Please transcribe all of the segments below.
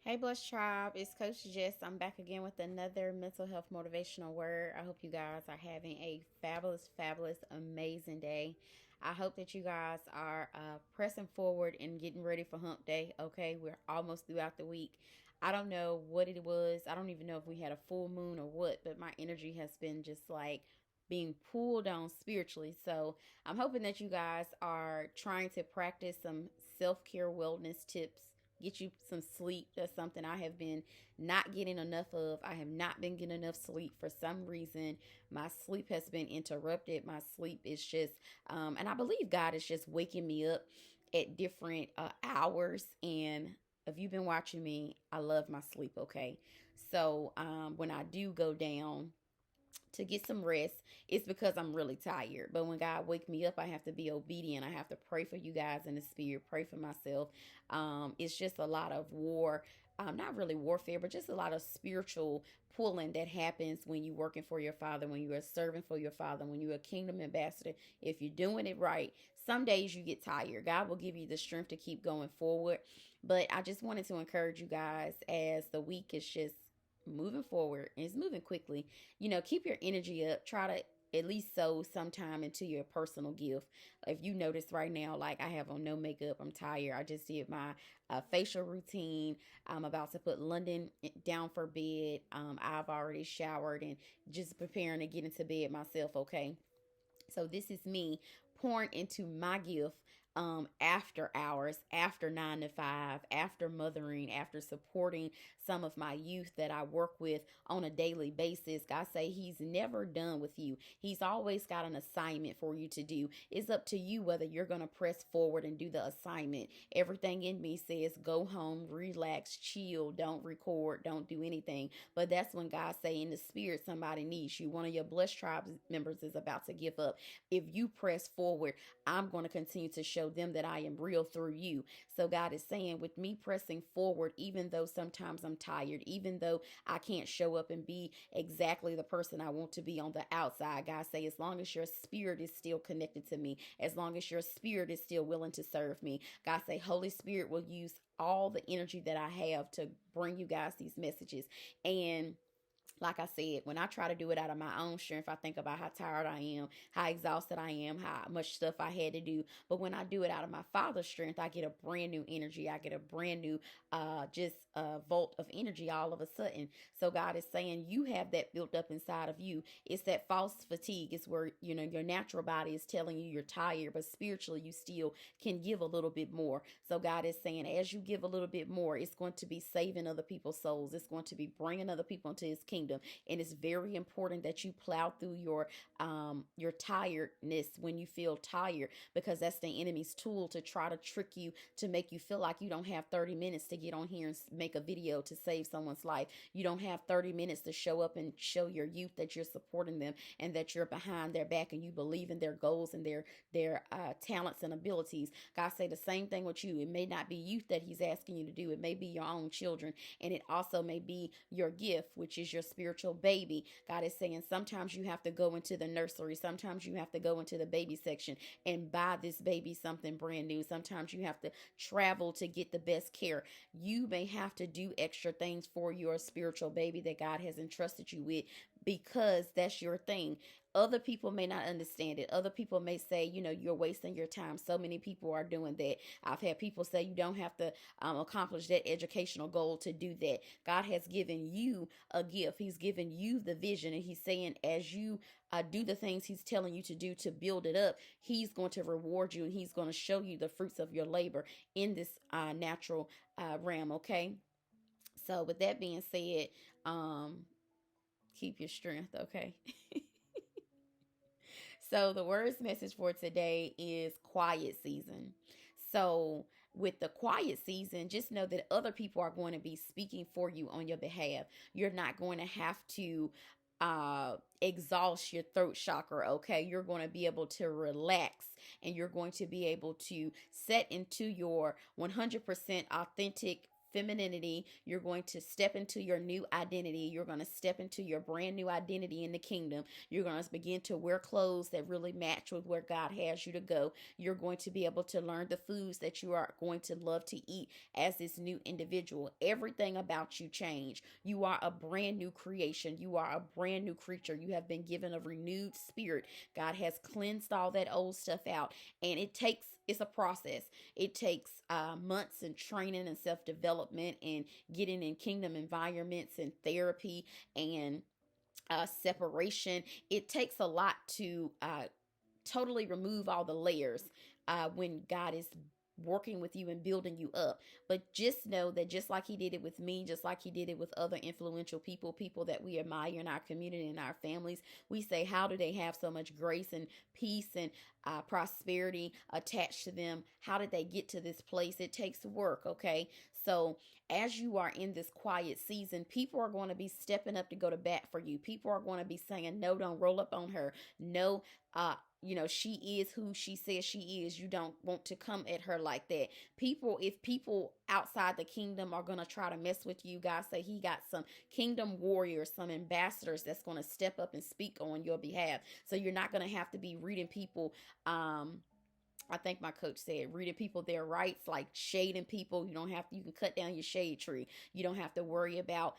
Hey, Blessed Tribe, it's Coach Jess. I'm back again with another mental health motivational word. I hope you guys are having a fabulous, amazing day. I hope that you guys are pressing forward and getting ready for hump day. Okay, we're almost throughout the week. I don't know what it was. I don't even know if we had a full moon or what, but my energy has been just like being pulled on spiritually. So I'm hoping that you guys are trying to practice some self care wellness tips, get you some sleep. That's something I have been not getting enough of. I have not been getting enough sleep for some reason. My sleep has been interrupted. My sleep is just, and I believe God is just waking me up at different hours. And if you've been watching me, I love my sleep. Okay, so when I do go down to get some rest, it's because I'm really tired. But when God wake me up, I have to be obedient. I have to pray for you guys in the spirit, pray for myself. It's just a lot of war, not really warfare, but just a lot of spiritual pulling that happens when you're working for your Father, when you are serving for your Father, when you're a kingdom ambassador. If you're doing it right, some days you get tired. God will give you the strength to keep going forward. But I just wanted to encourage you guys as the week is just moving forward and it's moving quickly. Keep your energy up. Try to at least sow some time into your personal gift. If you notice right now, like I have on no makeup, I'm tired. I just did my facial routine. I'm about to put London down for bed. I've already showered and just preparing to get into bed myself. Okay. So this is me pouring into my gift after hours, after 9 to 5, after mothering, after supporting some of my youth that I work with on a daily basis. God say He's never done with you. He's always got an assignment for you to do. It's up to you whether you're going to press forward and do the assignment. Everything in me says go home, relax, chill, don't record, don't do anything. But that's when God say in the spirit somebody needs you. One of your Blessed Tribe members is about to give up. If you press forward, I'm going to continue to show them that I am real through you. So God is saying with me pressing forward, even though sometimes I'm tired, even though I can't show up and be exactly the person I want to be on the outside, God say, as long as your spirit is still connected to me, as long as your spirit is still willing to serve me, God say, Holy Spirit will use all the energy that I have to bring you guys these messages. And like I said, when I try to do it out of my own strength, I think about how tired I am, how exhausted I am, how much stuff I had to do. But when I do it out of my Father's strength, I get a brand new energy. I get a brand new, just a volt of energy all of a sudden. So God is saying you have that built up inside of you. It's that false fatigue. It's where, your natural body is telling you you're tired, but spiritually you still can give a little bit more. So God is saying, as you give a little bit more, it's going to be saving other people's souls. It's going to be bringing other people into His kingdom. And it's very important that you plow through your tiredness when you feel tired, because that's the enemy's tool to try to trick you, to make you feel like you don't have 30 minutes to get on here and make a video to save someone's life. You don't have 30 minutes to show up and show your youth that you're supporting them and that you're behind their back and you believe in their goals and their talents and abilities. God say the same thing with you. It may not be youth that He's asking you to do. It may be your own children, and it also may be your gift, which is your spiritual baby. God is saying sometimes you have to go into the nursery. Sometimes you have to go into the baby section and buy this baby something brand new. Sometimes you have to travel to get the best care. You may have to do extra things for your spiritual baby that God has entrusted you with, because that's your thing. Other people may not understand it. Other people may say, you're wasting your time. So many people are doing that. I've had people say you don't have to accomplish that educational goal to do that. God has given you a gift. He's given you the vision. And He's saying, as you do the things He's telling you to do to build it up, He's going to reward you and He's going to show you the fruits of your labor in this natural realm. Okay. So with that being said, keep your strength. Okay. So the words message for today is quiet season. So with the quiet season, just know that other people are going to be speaking for you on your behalf. You're not going to have to exhaust your throat chakra. Okay. You're going to be able to relax, and you're going to be able to set into your 100% authentic femininity. You're going to step into your new identity. You're going to step into your brand new identity in the kingdom. You're going to begin to wear clothes that really match with where God has you to go. You're going to be able to learn the foods that you are going to love to eat as this new individual. Everything about you change. You are a brand new creation. You are a brand new creature. You have been given a renewed spirit. God has cleansed all that old stuff out, and it's a process. It takes months and training and self-development and getting in kingdom environments and therapy and separation. It takes a lot to totally remove all the layers when God is working with you and building you up. But just know that just like he did it with me, just like he did it with other influential people, people that we admire in our community and our families, we say, how do they have so much grace and peace and prosperity attached to them? How did they get to this place? It takes work, okay? So as you are in this quiet season, people are going to be stepping up to go to bat for you. People are going to be saying, no, don't roll up on her. No, she is who she says she is. You don't want to come at her like that. If people outside the kingdom are going to try to mess with you, God say he got some kingdom warriors, some ambassadors that's going to step up and speak on your behalf. So you're not going to have to be reading people, I think my coach said, reading people their rights, like shading people. You can cut down your shade tree. You don't have to worry about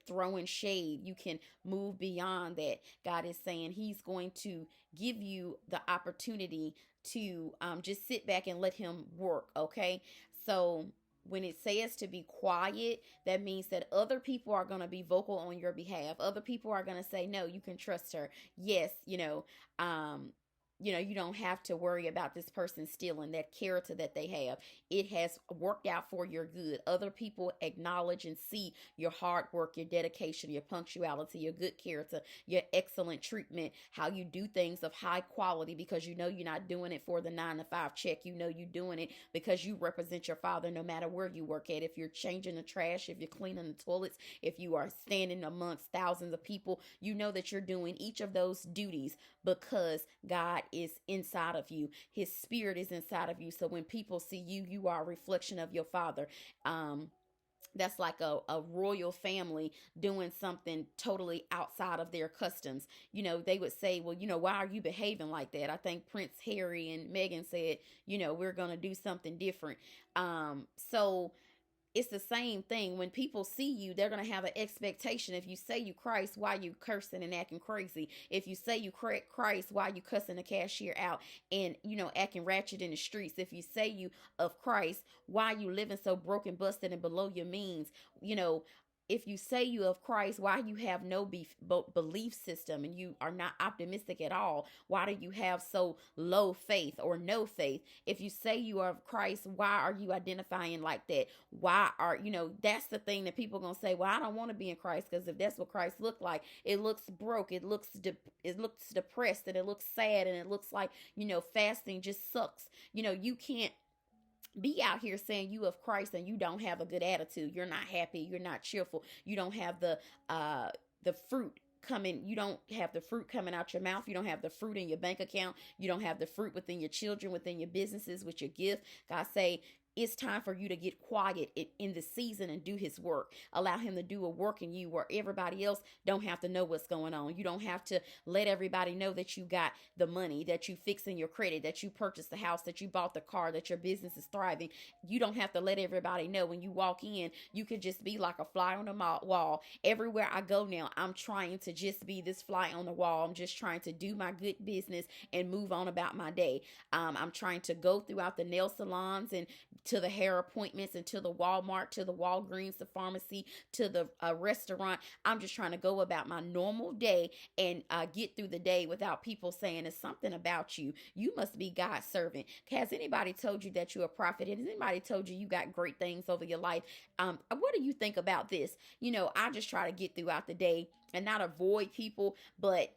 throwing shade. You can move beyond that. God is saying he's going to give you the opportunity to just sit back and let him work, okay? So when it says to be quiet, that means that other people are going to be vocal on your behalf. Other people are going to say, no, you can trust her. Yes, you don't have to worry about this person stealing that character that they have. It has worked out for your good. Other people acknowledge and see your hard work, your dedication, your punctuality, your good character, your excellent treatment, how you do things of high quality, because you're not doing it for the 9-to-5 check. You're doing it because you represent your Father no matter where you work at. If you're changing the trash, if you're cleaning the toilets, if you are standing amongst thousands of people, you know that you're doing each of those duties because God is inside of you. His spirit is inside of you. So when people see you, you are a reflection of your Father. That's like a royal family doing something totally outside of their customs. They would say, well, why are you behaving like that? I think Prince Harry and Meghan said, we're going to do something different. So it's the same thing. When people see you, they're going to have an expectation. If you say you Christ, why you cursing and acting crazy? If you say you Christ, why you cussing the cashier out and, acting ratchet in the streets? If you say you of Christ, why you living so broken, busted, and below your means? If you say you of Christ, why you have no belief system and you are not optimistic at all? Why do you have so low faith or no faith? If you say you are of Christ, why are you identifying like that? Why are, that's the thing that people are going to say, well, I don't want to be in Christ, because if that's what Christ looked like, it looks broke, it looks depressed, and it looks sad, and it looks like, fasting just sucks. You can't be out here saying you of Christ and you don't have a good attitude. You're not happy. You're not cheerful. You don't have the fruit coming. You don't have the fruit coming out your mouth. You don't have the fruit in your bank account. You don't have the fruit within your children, within your businesses, with your gift. God say, it's time for you to get quiet in the season and do his work. Allow him to do a work in you where everybody else don't have to know what's going on. You don't have to let everybody know that you got the money, that you fixing your credit, that you purchased the house, that you bought the car, that your business is thriving. You don't have to let everybody know. When you walk in, you can just be like a fly on the wall. Everywhere I go now, I'm trying to just be this fly on the wall. I'm just trying to do my good business and move on about my day. I'm trying to go throughout the nail salons and to the hair appointments and to the Walmart, to the Walgreens, the pharmacy, to the restaurant. I'm just trying to go about my normal day and get through the day without people saying it's something about you. You must be God's servant. Has anybody told you that you're a prophet? Has anybody told you got great things over your life? What do you think about this? I just try to get throughout the day and not avoid people, but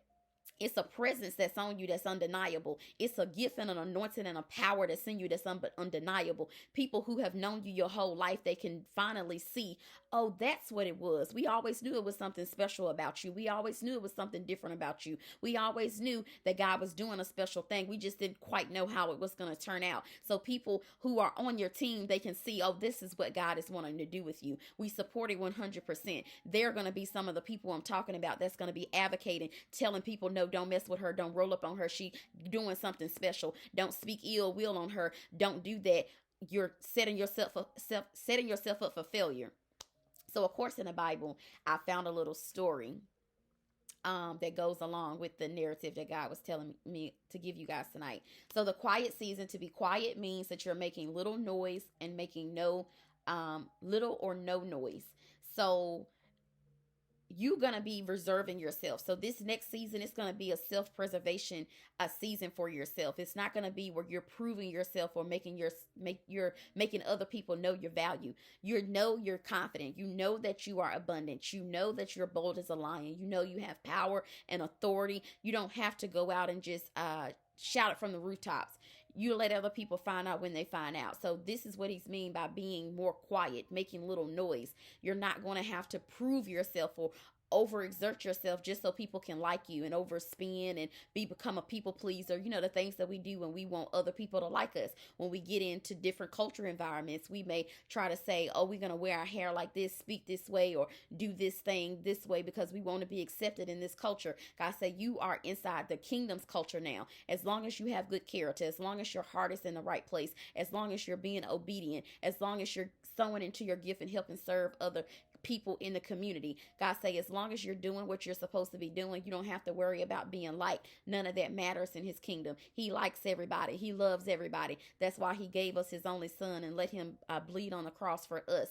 It's a presence that's on you that's undeniable. It's a gift and an anointing and a power that's in you that's undeniable. People who have known you your whole life, they can finally see, oh, that's what it was. We always knew it was something special about you. We always knew it was something different about you. We always knew that God was doing a special thing. We just didn't quite know how it was going to turn out. So people who are on your team, they can see, oh, this is what God is wanting to do with you. We support it 100%. They're going to be some of the people I'm talking about that's going to be advocating, telling people, no, don't mess with her. Don't roll up on her. She doing something special. Don't speak ill will on her. Don't do that. You're setting yourself up for failure. So, of course, in the Bible, I found a little story that goes along with the narrative that God was telling me to give you guys tonight. So, the quiet season, to be quiet means that you're making little noise and making no little or no noise. So, you're going to be reserving yourself. So this next season is going to be a self-preservation a season for yourself. It's not going to be where you're proving yourself or you're making other people know your value. You're confident. You know that you are abundant. You know that you're bold as a lion. You know you have power and authority. You don't have to go out and just shout it from the rooftops. You let other people find out when they find out. So this is what he's mean by being more quiet, making little noise. You're not going to have to prove yourself or overexert yourself just so people can like you and overspend and become a people pleaser. You know, the things that we do when we want other people to like us. When we get into different culture environments, we may try to say, oh, we're going to wear our hair like this, speak this way, or do this thing this way because we want to be accepted in this culture. God say you are inside the kingdom's culture now. As long as you have good character, as long as your heart is in the right place, as long as you're being obedient, as long as you're sowing into your gift and helping serve other people in the community. God say, as long as you're doing what you're supposed to be doing, you don't have to worry about being liked. None of that matters in his kingdom. He likes everybody. He loves everybody. That's why he gave us his only son and let him bleed on the cross for us.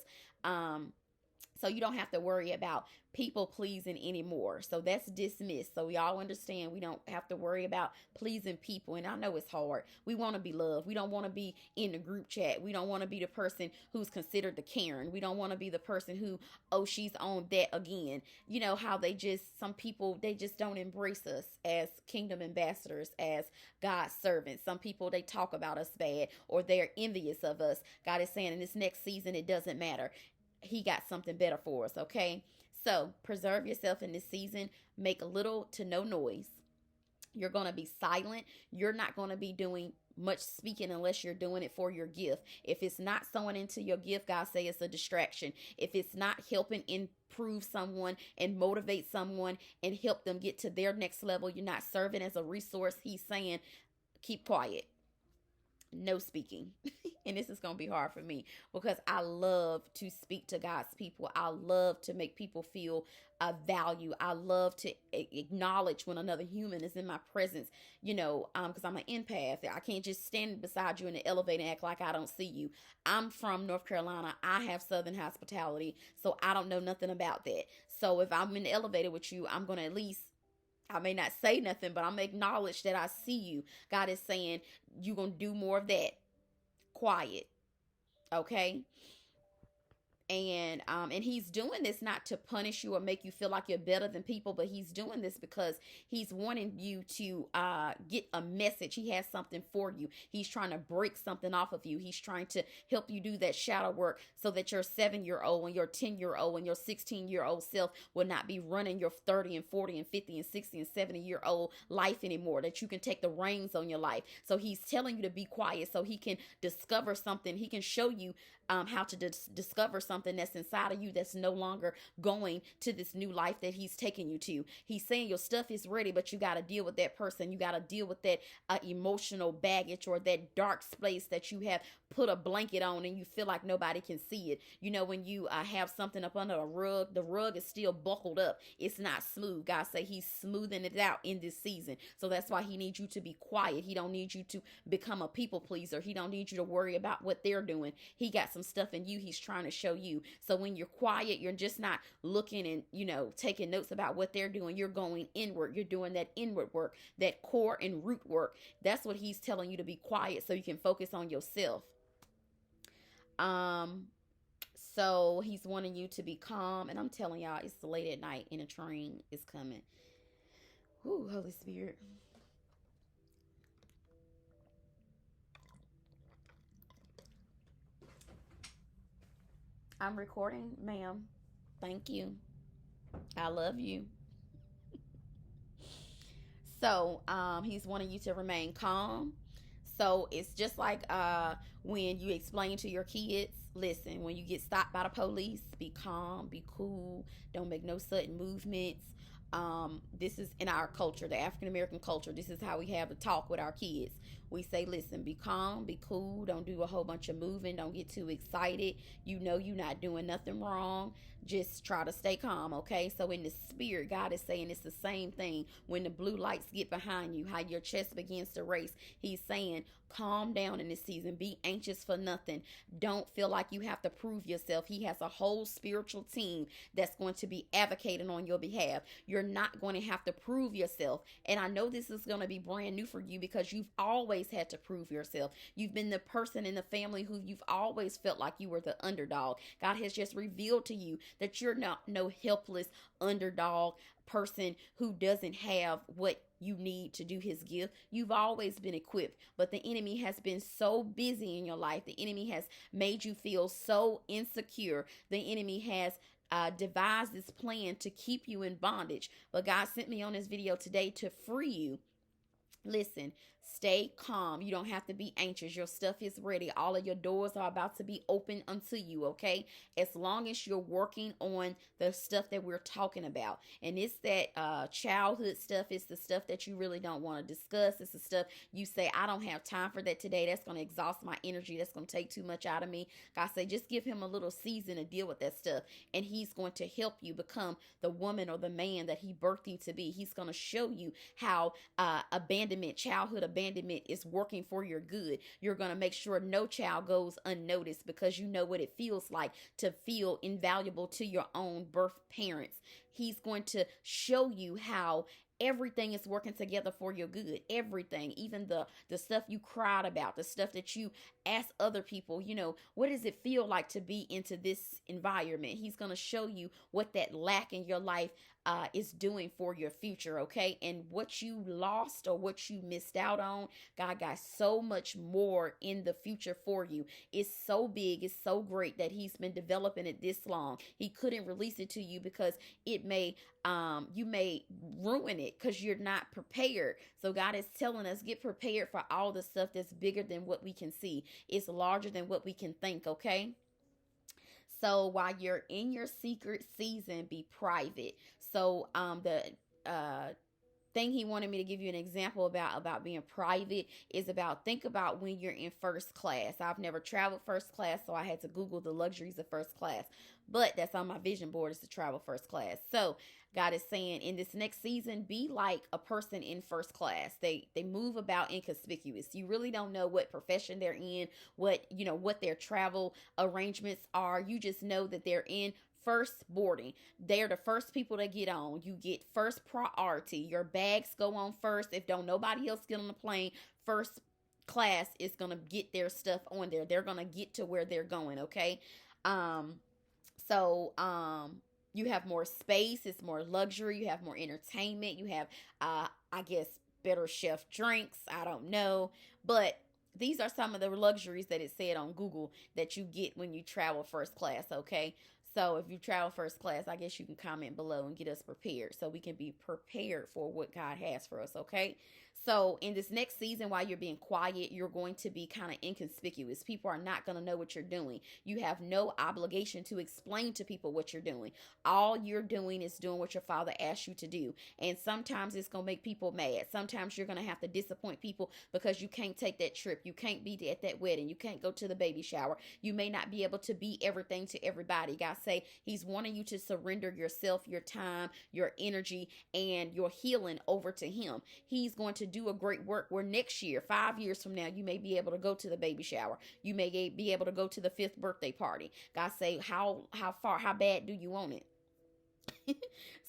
So you don't have to worry about people pleasing anymore. So that's dismissed. So we all understand we don't have to worry about pleasing people. And I know it's hard. We want to be loved. We don't want to be in the group chat. We don't want to be the person who's considered the Karen. We don't want to be the person who, oh, she's on that again. You know how some people, they just don't embrace us as kingdom ambassadors, as God's servants. Some people, they talk about us bad or they're envious of us. God is saying in this next season, it doesn't matter. He got something better for us, okay? So preserve yourself in this season. Make little to no noise. You're going to be silent. You're not going to be doing much speaking unless you're doing it for your gift. If it's not sowing into your gift, God say it's a distraction. If it's not helping improve someone and motivate someone and help them get to their next level, you're not serving as a resource. He's saying, keep quiet. No speaking. And this is going to be hard for me because I love to speak to God's people. I love to make people feel value. I love to acknowledge when another human is in my presence, because I'm an empath. I can't just stand beside you in the elevator and act like I don't see you. I'm from North Carolina. I have Southern hospitality, so I don't know nothing about that. So if I'm in the elevator with you, I'm going to at least, I may not say nothing, but I'm going to acknowledge that I see you. God is saying you're going to do more of that. Quiet. Okay? And he's doing this not to punish you or make you feel like you're better than people, but he's doing this because he's wanting you to get a message. He has something for you. He's trying to break something off of you. He's trying to help you do that shadow work so that your 7-year-old and your 10-year-old and your 16-year-old self will not be running your 30 and 40 and 50 and 60 and 70-year-old life anymore, that you can take the reins on your life. So he's telling you to be quiet so he can discover something. He can show you how to discover something that's inside of you that's no longer going to this new life that he's taking you to. He's saying your stuff is ready, but you got to deal with that person. You got to deal with that emotional baggage or that dark space that you have put a blanket on and you feel like nobody can see it. You know, when you have something up under a rug, the rug is still buckled up. It's not smooth. God say he's smoothing it out in this season. So that's why he needs you to be quiet. He don't need you to become a people pleaser. He don't need you to worry about what they're doing. He got some stuff in you he's trying to show you. So when you're quiet, you're just not looking and, taking notes about what they're doing. You're going inward. You're doing that inward work, that core and root work. That's what he's telling you, to be quiet so you can focus on yourself. So he's wanting you to be calm, and I'm telling y'all, it's late at night and a train is coming. Whew, Holy Spirit. I'm recording, ma'am. Thank you. I love you. So he's wanting you to remain calm. So it's just like when you explain to your kids, listen, when you get stopped by the police, be calm, be cool, don't make no sudden movements. This is in our culture, the African American culture. This is how we have a talk with our kids. We say, listen, be calm, be cool, don't do a whole bunch of moving, don't get too excited. You know you're not doing nothing wrong. Just try to stay calm, okay? So in the spirit, God is saying it's the same thing. When the blue lights get behind you, how your chest begins to race, he's saying, calm down in this season. Be anxious for nothing. Don't feel like you have to prove yourself. He has a whole spiritual team that's going to be advocating on your behalf. You're not going to have to prove yourself. And I know this is going to be brand new for you because you've always had to prove yourself. You've been the person in the family who you've always felt like you were the underdog. God has just revealed to you that you're not no helpless underdog person who doesn't have what you need to do his gift. You've always been equipped, but the enemy has been so busy in your life. The enemy has made you feel so insecure. The enemy has devised this plan to keep you in bondage. But God sent me on this video today to free you. Listen, stay calm. You don't have to be anxious. Your stuff is ready. All of your doors are about to be open unto you, okay? As long as you're working on the stuff that we're talking about. And it's that childhood stuff. It's the stuff that you really don't want to discuss. It's the stuff you say, I don't have time for that today. That's going to exhaust my energy. That's going to take too much out of me. God say, just give him a little season to deal with that stuff. And he's going to help you become the woman or the man that he birthed you to be. He's going to show you how childhood abandonment is working for your good. You're going to make sure no child goes unnoticed because you know what it feels like to feel invaluable to your own birth parents. He's going to show you how everything is working together for your good. Everything, even the stuff you cried about, the stuff that you ask other people, what does it feel like to be into this environment? He's going to show you what that lack in your life is doing for your future, okay? And what you lost or what you missed out on, God got so much more in the future for you. It's so big, it's so great that he's been developing it this long. He couldn't release it to you because it may you may ruin it because you're not prepared. So God is telling us, get prepared for all the stuff that's bigger than what we can see. It's larger than what we can think, okay? So while you're in your secret season, be private. So the thing he wanted me to give you an example about being private is about, think about when you're in first class. I've never traveled first class, so I had to Google the luxuries of first class. But that's on my vision board, is to travel first class. So God is saying in this next season, be like a person in first class. They move about inconspicuous. You really don't know what profession they're in, what their travel arrangements are. You just know that they're in first boarding. They're the first people to get on. You get first priority. Your bags go on first. If don't nobody else get on the plane, first class is going to get their stuff on there. They're going to get to where they're going, okay? So you have more space, it's more luxury, you have more entertainment, you have I guess better chef drinks, I don't know, but these are some of the luxuries that it said on Google that you get when you travel first class, okay? So if you travel first class, I guess you can comment below and get us prepared so we can be prepared for what God has for us, okay? So in this next season, while you're being quiet, you're going to be kind of inconspicuous. People are not going to know what you're doing. You have no obligation to explain to people what you're doing. All you're doing is doing what your father asked you to do. And sometimes it's going to make people mad. Sometimes you're going to have to disappoint people because you can't take that trip. You can't be at that wedding. You can't go to the baby shower. You may not be able to be everything to everybody. God say he's wanting you to surrender yourself, your time, your energy, and your healing over to him. He's going to do a great work where next year, 5 years from now, you may be able to go to the baby shower. You may be able to go to the 5th birthday party. God say, how bad do you want it?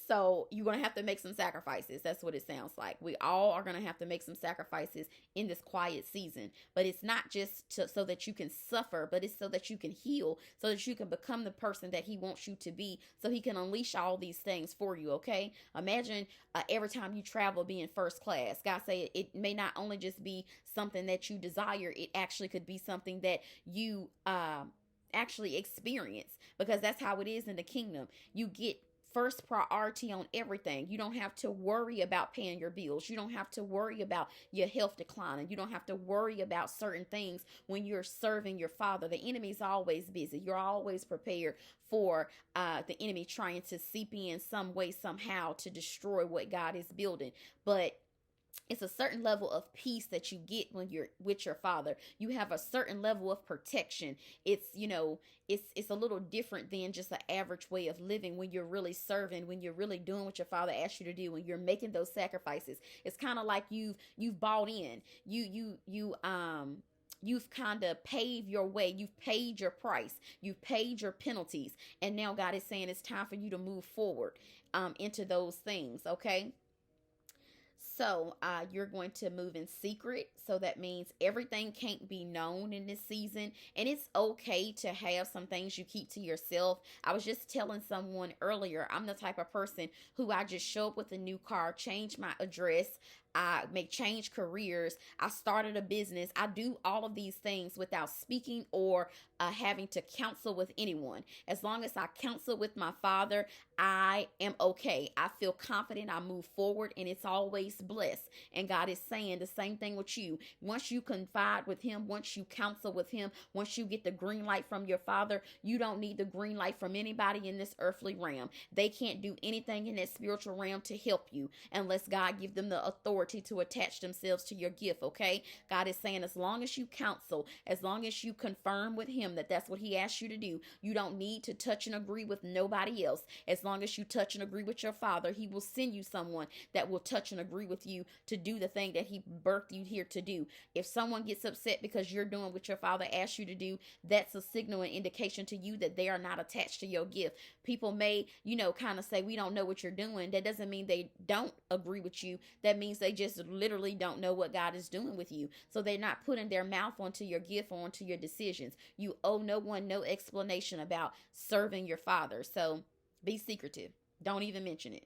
So you're going to have to make some sacrifices. That's what it sounds like. We all are going to have to make some sacrifices in this quiet season. But it's not just so that you can suffer, but it's so that you can heal, so that you can become the person that he wants you to be, so he can unleash all these things for you, okay? Imagine every time you travel being first class. God say it may not only just be something that you desire, it actually could be something that you actually experience, because that's how it is in the kingdom. You get first priority on everything. You don't have to worry about paying your bills. You don't have to worry about your health declining. You don't have to worry about certain things when you're serving your Father. The enemy's always busy. You're always prepared for the enemy trying to seep in some way, somehow, to destroy what God is building. But it's a certain level of peace that you get when you're with your Father. You have a certain level of protection. It's, it's a little different than just an average way of living when you're really serving, when you're really doing what your Father asked you to do, when you're making those sacrifices. It's kind of like you've bought in. You've kind of paved your way. You've paid your price. You've paid your penalties. And now God is saying it's time for you to move forward into those things, okay? So you're going to move in secret. So that means everything can't be known in this season. And it's okay to have some things you keep to yourself. I was just telling someone earlier, I'm the type of person who I just show up with a new car, change my address. I may change careers. I started a business. I do all of these things without speaking or having to counsel with anyone. As long as I counsel with my Father, I am okay. I feel confident. I move forward, and it's always blessed. And God is saying the same thing with you. Once you confide with him, once you counsel with him, once you get the green light from your Father, you don't need the green light from anybody in this earthly realm. They can't do anything in that spiritual realm to help you unless God give them the authority to attach themselves to your gift, okay? God is saying as long as you counsel, as long as you confirm with him that that's what he asked you to do, you don't need to touch and agree with nobody else. As long as you touch and agree with your Father, he will send you someone that will touch and agree with you to do the thing that he birthed you here to do. If someone gets upset because you're doing what your Father asked you to do, that's a signal and indication to you that they are not attached to your gift. People may, kind of say, we don't know what you're doing. That doesn't mean they don't agree with you. That means they just literally don't know what God is doing with you. So they're not putting their mouth onto your gift or onto your decisions. You owe no one no explanation about serving your Father. So be secretive. Don't even mention it.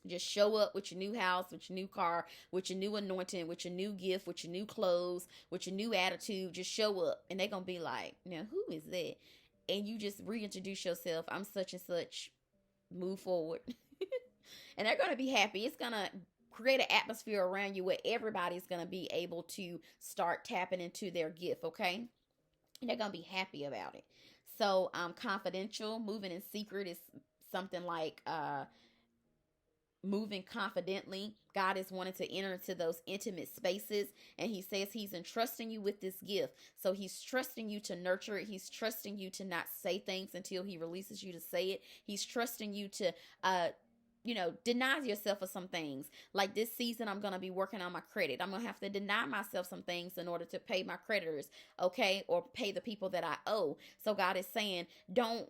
Just show up with your new house, with your new car, with your new anointing, with your new gift, with your new clothes, with your new attitude. Just show up. And they're going to be like, now, who is that? And you just reintroduce yourself. I'm such and such. Move forward. And they're going to be happy. It's going to create an atmosphere around you where everybody's going to be able to start tapping into their gift, okay? And they're going to be happy about it. So confidential, moving in secret is something like moving confidently. God is wanting to enter into those intimate spaces, and he says he's entrusting you with this gift. So he's trusting you to nurture it. He's trusting you to not say things until he releases you to say it. He's trusting you to deny yourself of some things. Like this season, I'm going to be working on my credit. I'm going to have to deny myself some things in order to pay my creditors, okay? Or pay the people that I owe. So God is saying, don't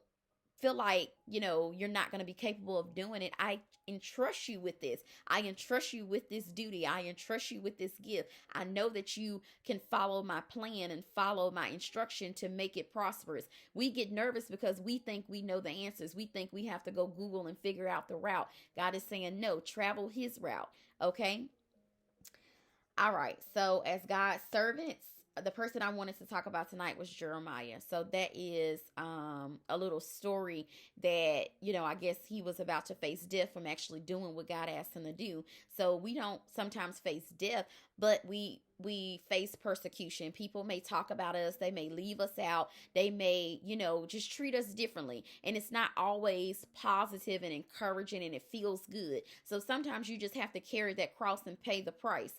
feel like, you're not going to be capable of doing it. I entrust you with this. I entrust you with this duty. I entrust you with this gift. I know that you can follow my plan and follow my instruction to make it prosperous. We get nervous because we think we know the answers. We think we have to go Google and figure out the route. God is saying, no, travel his route. Okay. All right. So as God's servants, the person I wanted to talk about tonight was Jeremiah. So that is a little story that, I guess he was about to face death from actually doing what God asked him to do. So we don't sometimes face death, but we face persecution. People may talk about us. They may leave us out. They may, just treat us differently. And it's not always positive and encouraging, and it feels good. So sometimes you just have to carry that cross and pay the price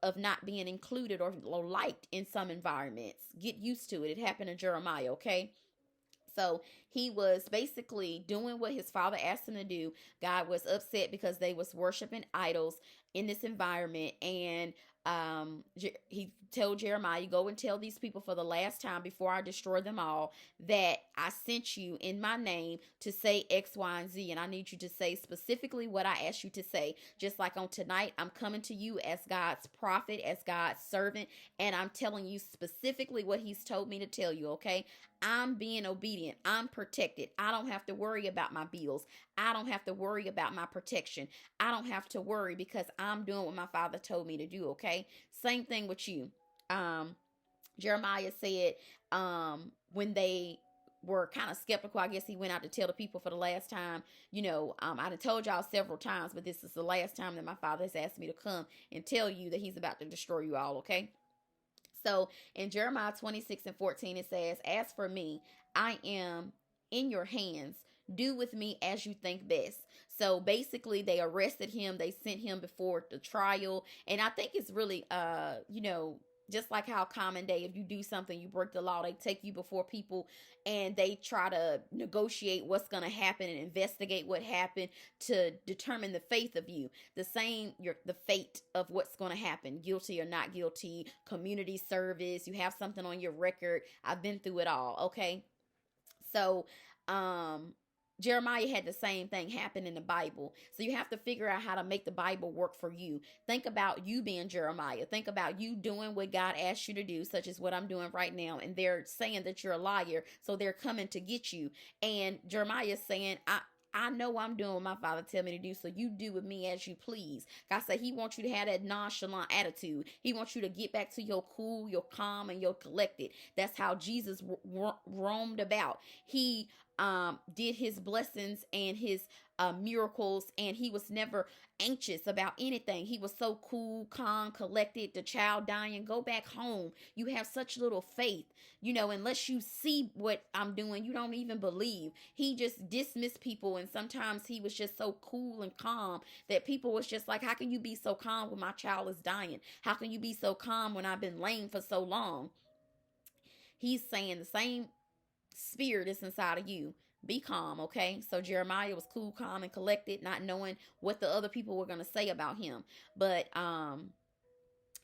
of not being included or liked in some environments. Get used to it. It happened to Jeremiah, okay? So he was basically doing what his father asked him to do. God was upset because they was worshiping idols in this environment, and he told Jeremiah, go and tell these people for the last time before I destroy them all that I sent you in my name to say X, Y, and Z. And I need you to say specifically what I asked you to say. Just like on tonight, I'm coming to you as God's prophet, as God's servant, and I'm telling you specifically what he's told me to tell you, okay? I'm being obedient. I'm protected. I don't have to worry about my bills. I don't have to worry about my protection. I don't have to worry because I'm doing what my father told me to do, okay? Same thing with you. Jeremiah said, when they were kind of skeptical, I guess he went out to tell the people for the last time, I done told y'all several times, but this is the last time that my father has asked me to come and tell you that he's about to destroy you all, okay? So in Jeremiah 26:14, it says, as for me, I am in your hands. Do with me as you think best. So basically they arrested him. They sent him before the trial. And I think it's really, just like how common day, if you do something, you break the law, they take you before people and they try to negotiate what's going to happen and investigate what happened to determine the faith of you. The fate of what's going to happen, guilty or not guilty, community service, you have something on your record. I've been through it all. Okay. So, Jeremiah had the same thing happen in the Bible. So you have to figure out how to make the Bible work for you. Think about you being Jeremiah. Think about you doing what God asked you to do, such as what I'm doing right now. And they're saying that you're a liar. So they're coming to get you. And Jeremiah is saying, I know I'm doing what my father tell me to do, so you do with me as you please. God said he wants you to have that nonchalant attitude. He wants you to get back to your cool, your calm, and your collected. That's how Jesus roamed about. He did his blessings and his miracles, and he was never anxious about anything. He was so cool, calm, collected. The child dying, go back home. You have such little faith. Unless you see what I'm doing, you don't even believe. He just dismissed people, and sometimes he was just so cool and calm that people was just like, how can you be so calm when my child is dying? How can you be so calm when I've been lame for so long? He's saying the same spirit is inside of you. Be calm, okay? So Jeremiah was cool, calm, and collected, not knowing what the other people were going to say about him. But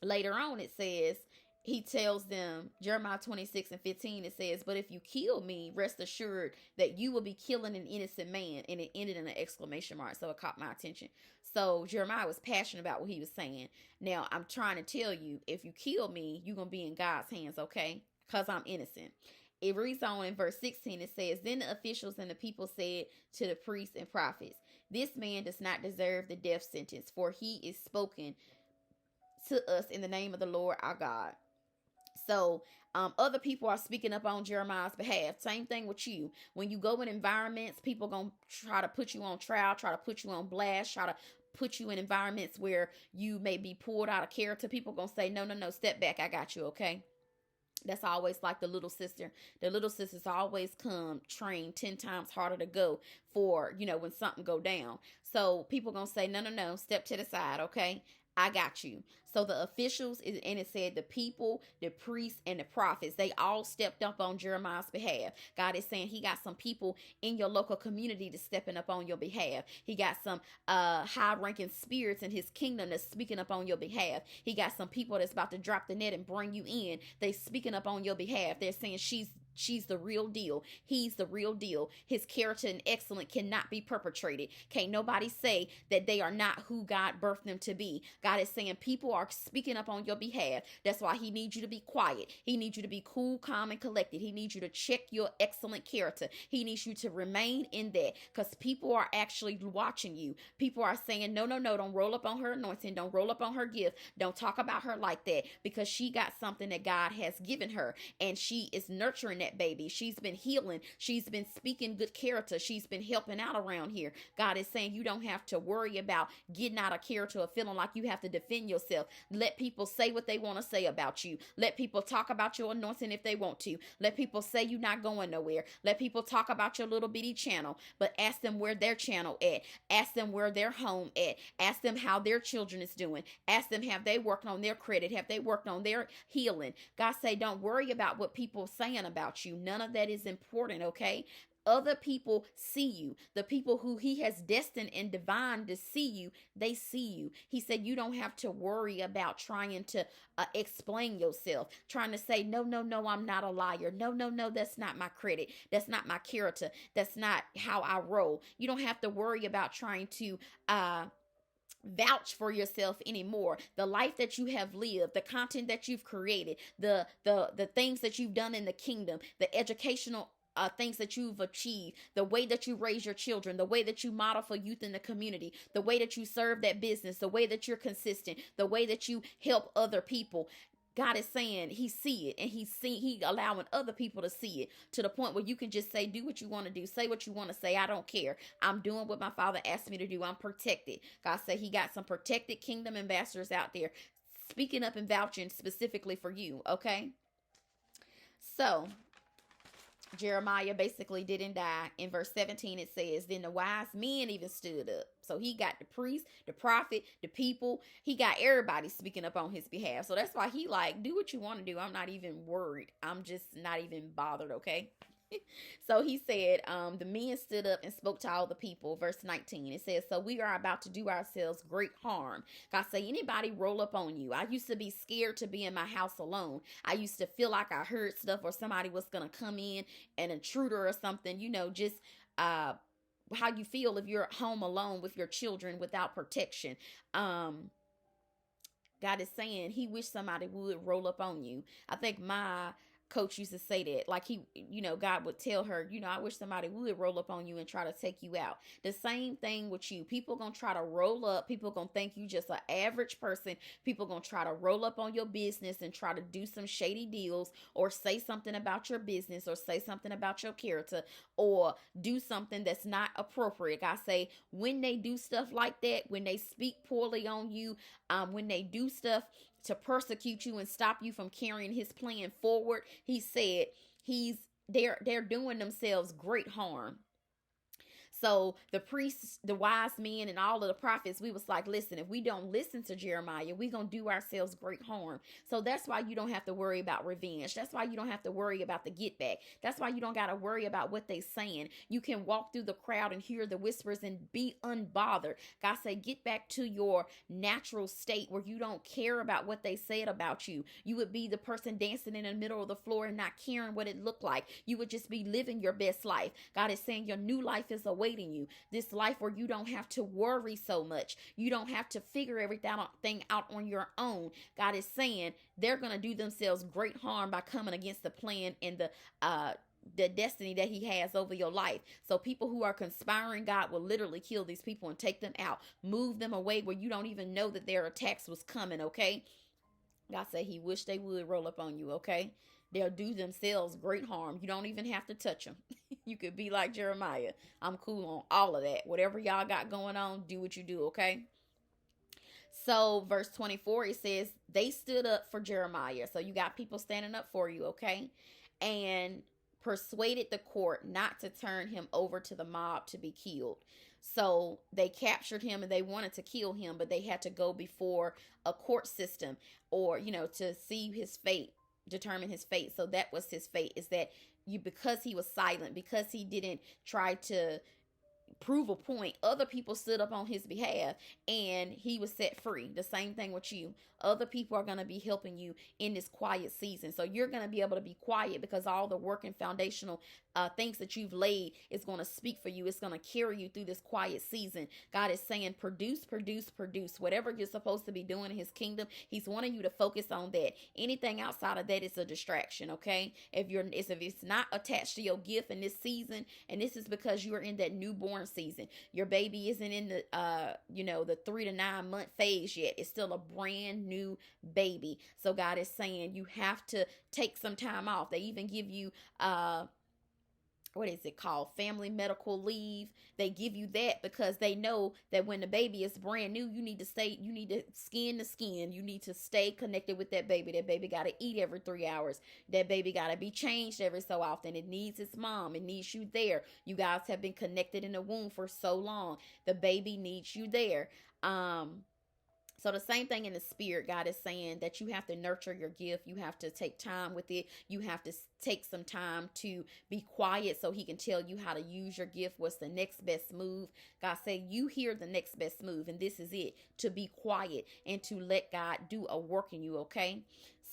later on, it says, he tells them, Jeremiah 26:15, it says, but if you kill me, rest assured that you will be killing an innocent man. And it ended in an exclamation mark. So it caught my attention. So Jeremiah was passionate about what he was saying. Now, I'm trying to tell you, if you kill me, you're going to be in God's hands, okay? Because I'm innocent. It reads on in verse 16. It says, then the officials and the people said to the priests and prophets, this man does not deserve the death sentence, for he is spoken to us in the name of the Lord our God. So other people are speaking up on Jeremiah's behalf. Same thing with you. When you go in environments, people going to try to put you on trial, try to put you on blast, try to put you in environments where you may be pulled out of character. People going to say, no, step back. I got you, okay? That's always like the little sister. The little sisters always come trained 10 times harder to go for, when something go down. So people going to say, no, step to the side, okay? I got you. So the officials, and it said the people, the priests, and the prophets, they all stepped up on Jeremiah's behalf. God is saying he got some people in your local community that's stepping up on your behalf. He got some high-ranking spirits in his kingdom that's speaking up on your behalf. He got some people that's about to drop the net and bring you in. They speaking up on your behalf. They're saying she's the real deal. He's the real deal. His character and excellence cannot be perpetrated. Can't nobody say that they are not who God birthed them to be. God is saying people are speaking up on your behalf. That's why he needs you to be quiet. He needs you to be cool, calm, and collected. He needs you to check your excellent character. He needs you to remain in that, because people are actually watching you. People are saying, no, don't roll up on her anointing. Don't roll up on her gift. Don't talk about her like that, because she got something that God has given her, and she is nurturing that baby. She's been healing. She's been speaking good character. She's been helping out around here. God is saying you don't have to worry about getting out of character or feeling like you have to defend yourself. Let people say what they want to say about you. Let people talk about your anointing if they want to. Let people say you're not going nowhere. Let people talk about your little bitty channel, but ask them where their channel at. Ask them where their home at. Ask them how their children is doing. Ask them, have they worked on their credit? Have they worked on their healing? God say, don't worry about what people saying about you. None of that is important, okay? other people see you. The people who he has destined and divined to see you, they see you. He said you don't have to worry about trying to explain yourself, trying to say, no, no, no, I'm not a liar. No, no, no, that's not my credit. That's not my character. That's not how I roll. You don't have to worry about trying to vouch for yourself anymore. The life that you have lived, the content that you've created, the things that you've done in the kingdom, the educational things that you've achieved, the way that you raise your children, the way that you model for youth in the community, the way that you serve that business, the way that you're consistent, the way that you help other people. God is saying he see it, and he allowing other people to see it, to the point where you can just say, do what you want to do, say what you want to say. I don't care. I'm doing what my Father asked me to do. I'm protected. God said he got some protected kingdom ambassadors out there speaking up and vouching specifically for you. Okay. So Jeremiah basically didn't die. In verse 17, it says, then the wise men even stood up. So he got the priest, the prophet, the people. He got everybody speaking up on his behalf. So that's why he like, do what you want to do. I'm not even worried. I'm just not even bothered, okay? So he said, the men stood up and spoke to all the people. Verse 19, it says, so we are about to do ourselves great harm. God say, anybody roll up on you? I used to be scared to be in my house alone. I used to feel like I heard stuff, or somebody was going to come in, an intruder or something, just how you feel if you're at home alone with your children without protection. God is saying he wished somebody would roll up on you. I think my coach used to say that, like God would tell her, I wish somebody would roll up on you and try to take you out. The same thing with you. People gonna try to roll up. People gonna think you just an average person. People gonna try to roll up on your business and try to do some shady deals, or say something about your business, or say something about your character, or do something that's not appropriate. I say, when they do stuff like that, when they speak poorly on you, when they do stuff to persecute you and stop you from carrying his plan forward, he said they're doing themselves great harm. So the priests, the wise men, and all of the prophets, we was like, listen, if we don't listen to Jeremiah, we gonna do ourselves great harm. So that's why you don't have to worry about revenge. That's why you don't have to worry about the get back. That's why you don't got to worry about what they saying. You can walk through the crowd and hear the whispers and be unbothered. God say, get back to your natural state where you don't care about what they said about you. You would be the person dancing in the middle of the floor and not caring what it looked like. You would just be living your best life. God is saying your new life is awaiting you. This life where you don't have to worry so much. You don't have to figure everything out on your own. God is saying they're going to do themselves great harm by coming against the plan and the destiny that he has over your life. So people who are conspiring, God will literally kill these people and take them out. Move them away where you don't even know that their attacks was coming, okay? God said he wished they would roll up on you, okay? They'll do themselves great harm. You don't even have to touch them. You could be like Jeremiah. I'm cool on all of that. Whatever y'all got going on, do what you do, okay? So verse 24, it says, they stood up for Jeremiah. So you got people standing up for you, okay? And persuaded the court not to turn him over to the mob to be killed. So they captured him and they wanted to kill him, but they had to go before a court system, or, to see his fate, determine his fate. So that was his fate, is that because he was silent, because he didn't try to prove a point, other people stood up on his behalf and he was set free. The same thing with you. Other people are going to be helping you in this quiet season. So you're going to be able to be quiet because all the work and foundational things that you've laid is going to speak for you. It's going to carry you through this quiet season. God is saying, produce. Whatever you're supposed to be doing in his kingdom, he's wanting you to focus on that. Anything outside of that is a distraction, okay? If it's not attached to your gift in this season, and this is because you're in that newborn season. Your baby isn't in the 3 to 9 month phase yet. It's still a brand new baby. So God is saying you have to take some time off. They even give you what is it called? Family medical leave. They give you that because they know that when the baby is brand new, you need to skin to skin. You need to stay connected with that baby. That baby got to eat every 3 hours. That baby got to be changed every so often. It needs its mom. It needs you there. You guys have been connected in the womb for so long. The baby needs you there. So the same thing in the spirit, God is saying that you have to nurture your gift. You have to take time with it. You have to take some time to be quiet so he can tell you how to use your gift. What's the next best move? God said you hear the next best move, and this is it, to be quiet and to let God do a work in you, okay?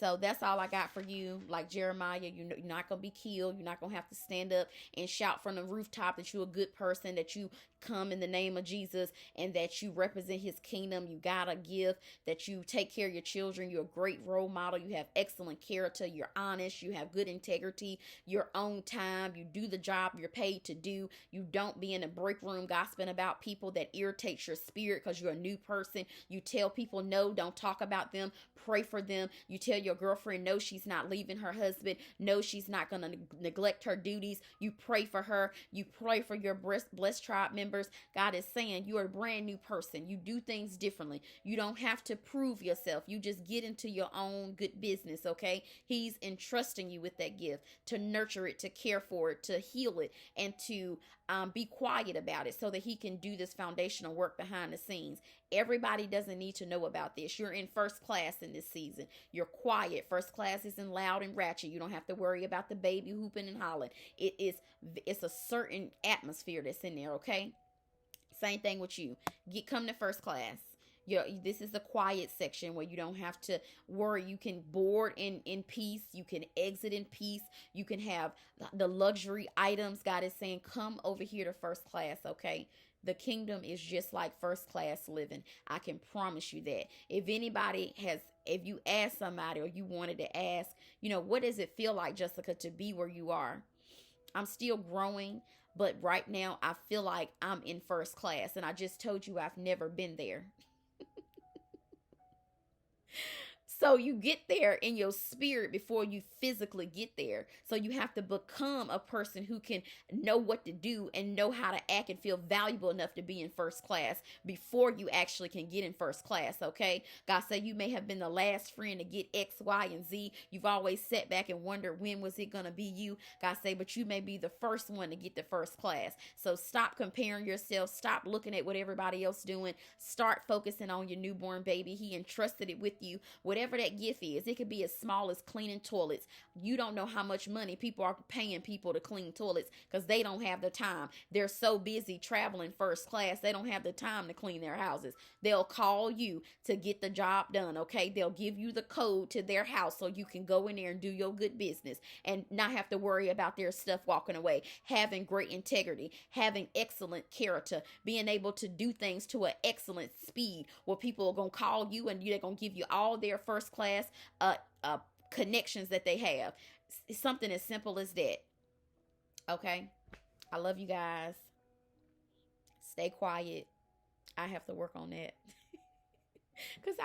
So that's all I got for you. Like Jeremiah, you're not going to be killed. You're not going to have to stand up and shout from the rooftop that you're a good person, that you come in the name of Jesus, and that you represent his kingdom. You got a gift, that you take care of your children. You're a great role model. You have excellent character. You're honest. You have good integrity. Your own time. You do the job you're paid to do. You don't be in a break room gossiping about people that irritates your spirit because you're a new person. You tell people no, don't talk about them. Pray for them. You tell your girlfriend no, she's not leaving her husband. No, she's not going to neglect her duties. You pray for her. You pray for your blessed tribe members. God is saying you're a brand new person. You do things differently. You don't have to prove yourself. You just get into your own good business, okay? He's entrusting you with that gift to nurture it, to care for it, to heal it, and to be quiet about it so that he can do this foundational work behind the scenes. Everybody doesn't need to know about this. You're in first class in this season. You're quiet. First class isn't loud and ratchet. You don't have to worry about the baby hooping and hollering. It's a certain atmosphere that's in there, okay? Same thing with you. Come to first class. This is the quiet section where you don't have to worry. You can board in peace. You can exit in peace. You can have the luxury items. God is saying, come over here to first class, okay? The kingdom is just like first class living. I can promise you that. If you ask somebody, or you wanted to ask, what does it feel like, Jessica, to be where you are? I'm still growing, but right now I feel like I'm in first class. And I just told you I've never been there. So you get there in your spirit before you physically get there. So you have to become a person who can know what to do and know how to act and feel valuable enough to be in first class before you actually can get in first class, okay? God said you may have been the last friend to get X, Y, and Z. You've always sat back and wondered when was it going to be you. God said, but you may be the first one to get the first class. So stop comparing yourself. Stop looking at what everybody else doing. Start focusing on your newborn baby. He entrusted it with you. Whatever that gift is, it could be as small as cleaning toilets. You don't know how much money people are paying people to clean toilets because they don't have the time. They're so busy traveling first class, they don't have the time to clean their houses. They'll call you to get the job done, okay? They'll give you the code to their house so you can go in there and do your good business and not have to worry about their stuff walking away. Having great integrity, having excellent character, being able to do things to an excellent speed where people are going to call you and they're going to give you all their first class connections that they have. It's something as simple as that. Okay? I love you guys. Stay quiet. I have to work on that. Because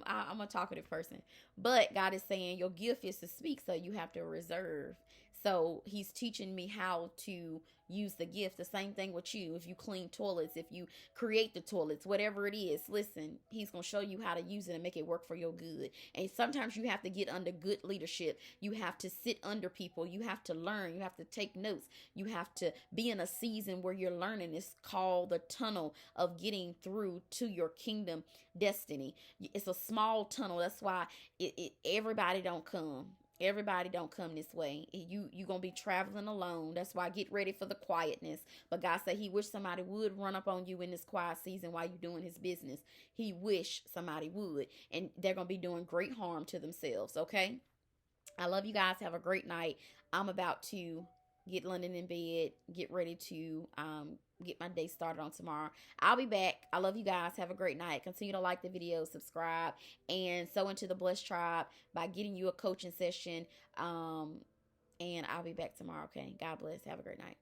I'm a talkative person. But God is saying your gift is to speak, so you have to reserve. So he's teaching me how to use the gift. The same thing with you. If you clean toilets, if you create the toilets, whatever it is, listen, he's going to show you how to use it and make it work for your good. And sometimes you have to get under good leadership. You have to sit under people. You have to learn. You have to take notes. You have to be in a season where you're learning. It's called the tunnel of getting through to your kingdom destiny. It's a small tunnel. That's why everybody don't come. Everybody don't come this way. You gonna be traveling alone. That's why get ready for the quietness. But God said he wish somebody would run up on you in this quiet season while you're doing his business. He wish somebody would. And they're gonna be doing great harm to themselves, okay? I love you guys. Have a great night. I'm about to get London in bed, get ready to get my day started on tomorrow. I'll be back. I love you guys. Have a great night. Continue to like the video, subscribe, and sow into the Blessed Tribe by getting you a coaching session. And I'll be back tomorrow, okay? God bless. Have a great night.